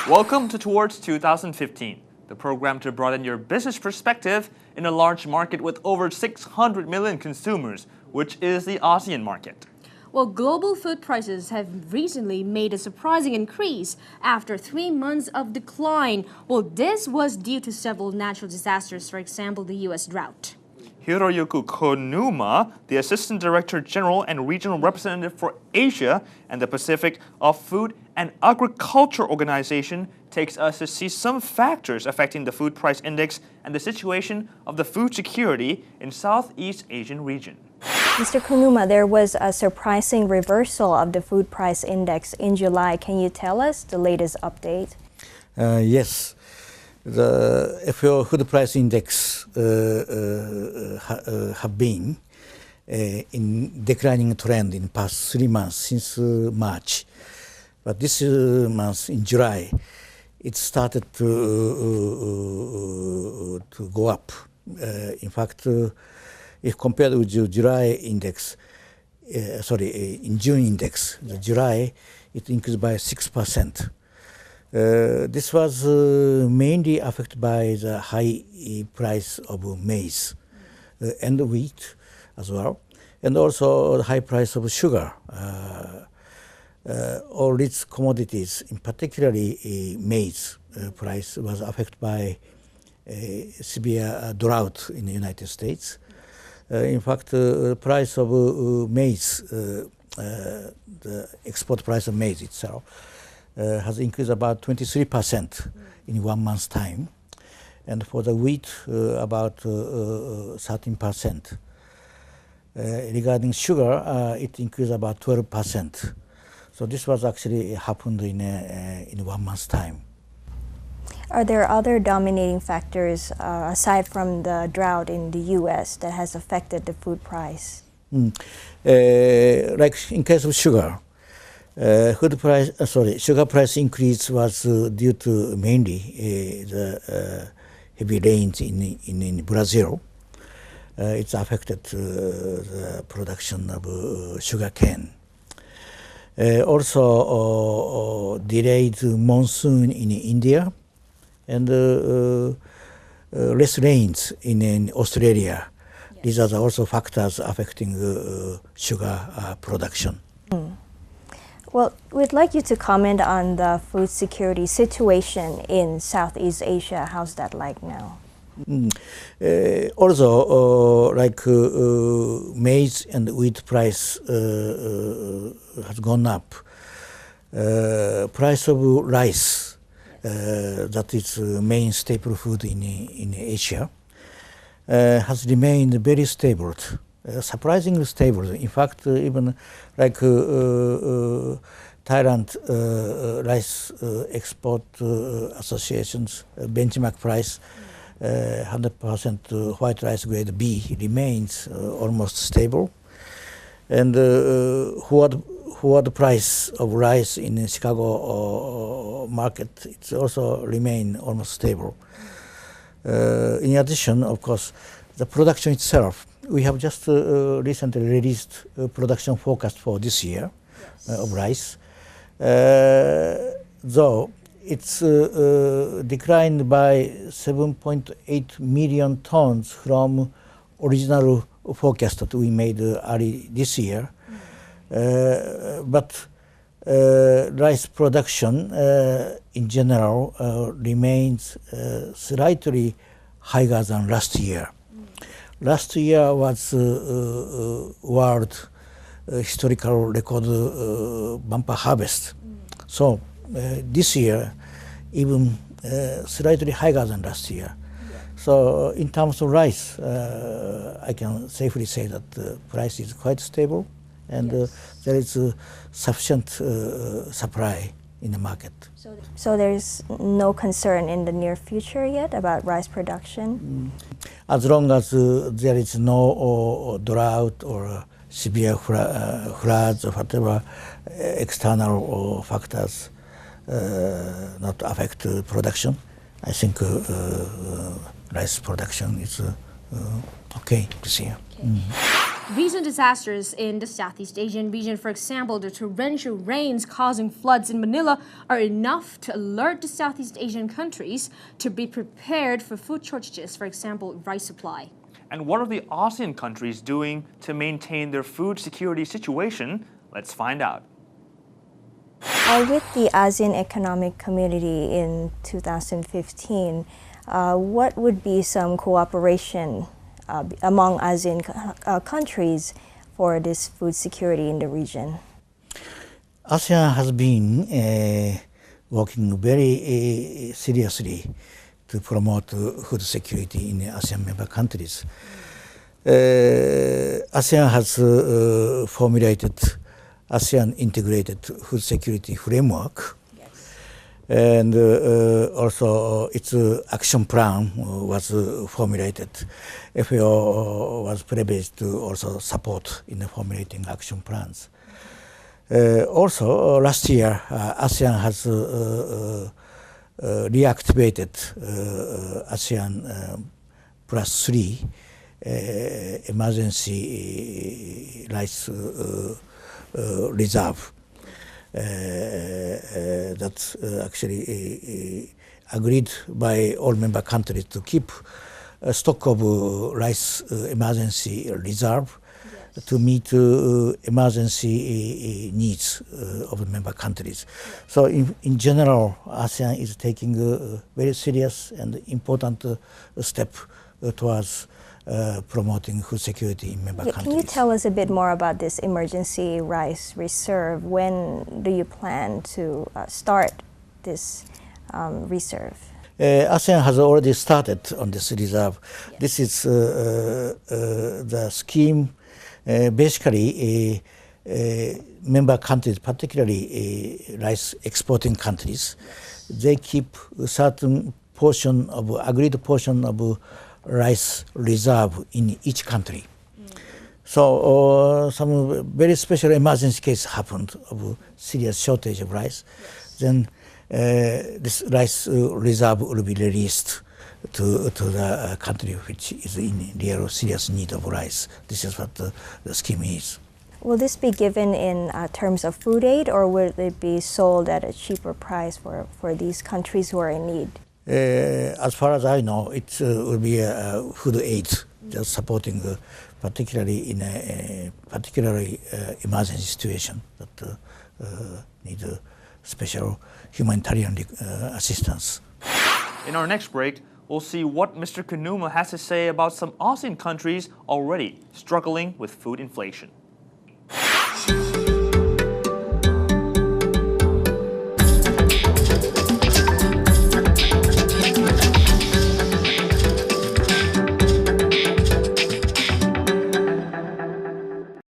Welcome to Towards 2015, the program to broaden your business perspective in a large market with over 600 million consumers, which is the ASEAN market. Well, global food prices have recently made a surprising increase after 3 months of decline. Well, this was due to several natural disasters, for example, the U.S. drought. Hiroyuki Konuma, the Assistant Director General and Regional Representative for Asia and the Pacific of Food and Agriculture Organization, takes us to see some factors affecting the food price index and the situation of the food security in Southeast Asian region. Mr. Konuma, there was a surprising reversal of the food price index in July. Can you tell us the latest update? Yes. The FAO food price index have been in declining trend in past 3 months since March. But this month in July, it started to go up. In fact, if compared with the July index, in June index, the July, it increased by 6%. This was mainly affected by the high price of maize and wheat as well, and also the high price of sugar. All these commodities, in particularly maize price, was affected by severe drought in the United States. In fact, the price of maize, the export price of maize itself, has increased about 23% in 1 month's time, and for the wheat about 13%. Regarding sugar, it increased about 12%. So this was actually happened in 1 month's time. Are there other dominating factors aside from the drought in the U.S. that has affected the food price? Like in case of sugar, sugar price increase was due to mainly the heavy rains in Brazil. It's affected the production of sugar cane. Also, delayed monsoon in India and less rains in Australia. Yes. These are also factors affecting sugar production. Well, we'd like you to comment on the food security situation in Southeast Asia. How's that like now? Also, like maize and wheat price has gone up. Price of rice, that is main staple food in Asia, has remained very stable. Surprisingly stable. In fact, even like Thailand Rice Export Association's benchmark price, 100% white rice grade B remains almost stable. And forward price of rice in Chicago market, it's also remain almost stable. In addition, of course, the production itself, we have just recently released a production forecast for this year. Yes. Of rice. Though it's declined by 7.8 million tons from original forecast that we made early this year. But rice production in general remains slightly higher than last year. Last year was world historical record bumper harvest. So this year, even slightly higher than last year. So in terms of rice, I can safely say that the price is quite stable, and yes, there is sufficient supply in the market. So there's no concern in the near future yet about rice production? As long as there is no drought or severe floods or whatever external factors not affect production, I think rice production is okay this year. Okay. Recent disasters in the Southeast Asian region, for example, the torrential rains causing floods in Manila, are enough to alert the Southeast Asian countries to be prepared for food shortages, for example, rice supply. And what are the ASEAN countries doing to maintain their food security situation? Let's find out. With the ASEAN Economic Community in 2015, what would be some cooperation among ASEAN countries for this food security in the region? ASEAN has been working very seriously to promote food security in ASEAN member countries. ASEAN has formulated ASEAN Integrated Food Security Framework. And also its action plan was formulated. FAO was privileged to also support in formulating action plans. Also, last year, ASEAN has reactivated ASEAN +3 emergency rice reserve. That's actually agreed by all member countries to keep a stock of rice emergency reserve to meet emergency needs of the member countries. So in general, ASEAN is taking a very serious and important step towards promoting food security in member countries. Can you tell us a bit more about this emergency rice reserve? When do you plan to start this reserve? ASEAN has already started on this reserve. Yes. This is the scheme. Basically, member countries, particularly rice exporting countries, they keep a certain portion of agreed portion of rice reserve in each country. So some very special emergency case happened of serious shortage of rice. Then this rice reserve will be released to the country which is in real serious need of rice. This is what the scheme is. Will this be given in terms of food aid, or will it be sold at a cheaper price for these countries who are in need? As far as I know, it will be a food aid, just supporting, particularly in a particularly emergency situation that need special humanitarian assistance. In our next break, we'll see what Mr. Konuma has to say about some ASEAN countries already struggling with food inflation.